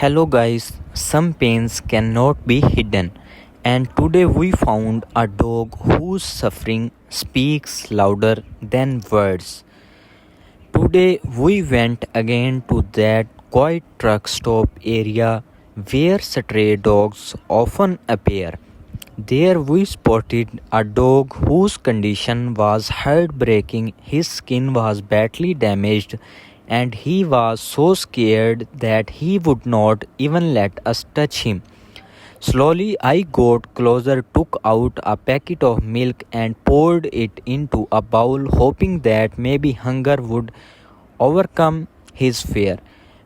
Hello guys, some pains cannot be hidden, and today we found a dog whose suffering speaks louder than words. Today we went again to that quiet truck stop area where stray dogs often appear. There we spotted a dog whose condition was heartbreaking. His skin was badly damaged and he was so scared that he would not even let us touch him. Slowly I got closer, took out a packet of milk and poured it into a bowl, hoping that maybe hunger would overcome his fear.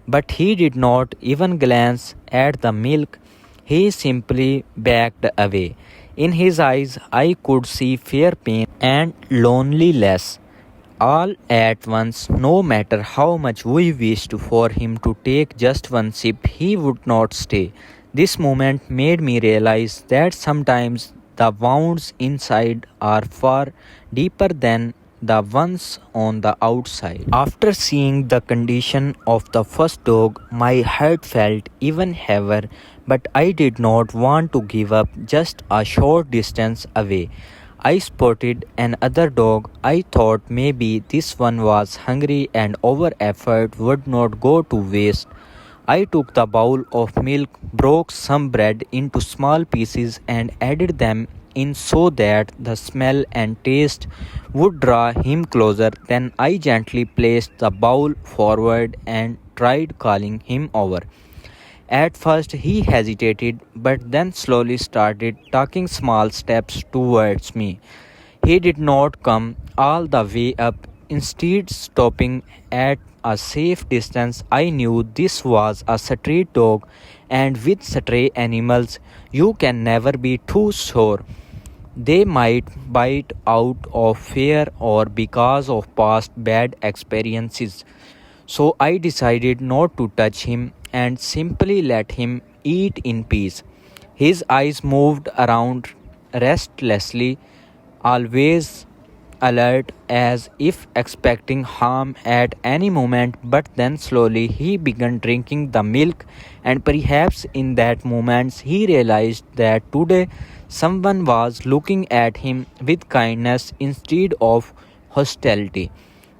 But he did not even glance at the milk. He simply backed away. In his eyes, I could see fear, pain, and loneliness all at once. No matter how much we wished for him to take just one sip, he would not stay. This moment made me realize that sometimes the wounds inside are far deeper than the ones on the outside. After seeing the condition of the first dog, my heart felt even heavier, but I did not want to give up. Just a short distance away, I spotted another dog. I thought maybe this one was hungry and our effort would not go to waste. I took the bowl of milk, broke some bread into small pieces, and added them in so that the smell and taste would draw him closer. Then I gently placed the bowl forward and tried calling him over. At first he hesitated, but then slowly started taking small steps towards me. He did not come all the way up, instead stopping at a safe distance. I knew this was a street dog, and with stray animals you can never be too sure. They might bite out of fear or because of past bad experiences. So I decided not to touch him and simply let him eat in peace. His eyes moved around restlessly, always alert as if expecting harm at any moment, but then slowly he began drinking the milk, and perhaps in that moment he realized that today someone was looking at him with kindness instead of hostility.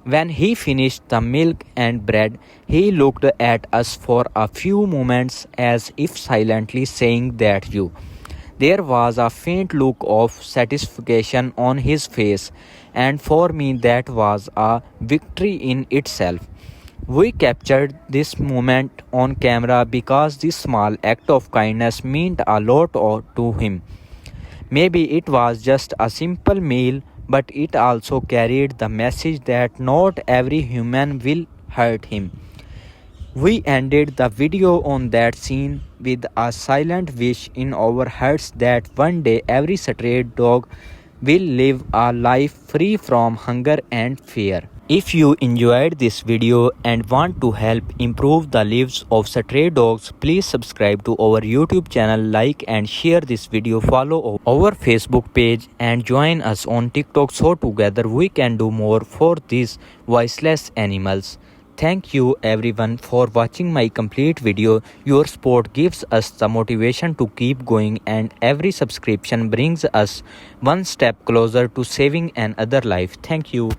When he finished the milk and bread, he looked at us for a few moments as if silently saying that you. There was a faint look of satisfaction on his face, and for me that was a victory in itself. We captured this moment on camera because this small act of kindness meant a lot to him. Maybe it was just a simple meal, but it also carried the message that not every human will hurt him. We ended the video on that scene with a silent wish in our hearts that one day every stray dog will live a life free from hunger and fear. If you enjoyed this video and want to help improve the lives of stray dogs, please subscribe to our YouTube channel, like and share this video, follow our Facebook page and join us on TikTok so together we can do more for these voiceless animals. Thank you everyone for watching my complete video. Your support gives us the motivation to keep going, and every subscription brings us one step closer to saving another life. Thank you.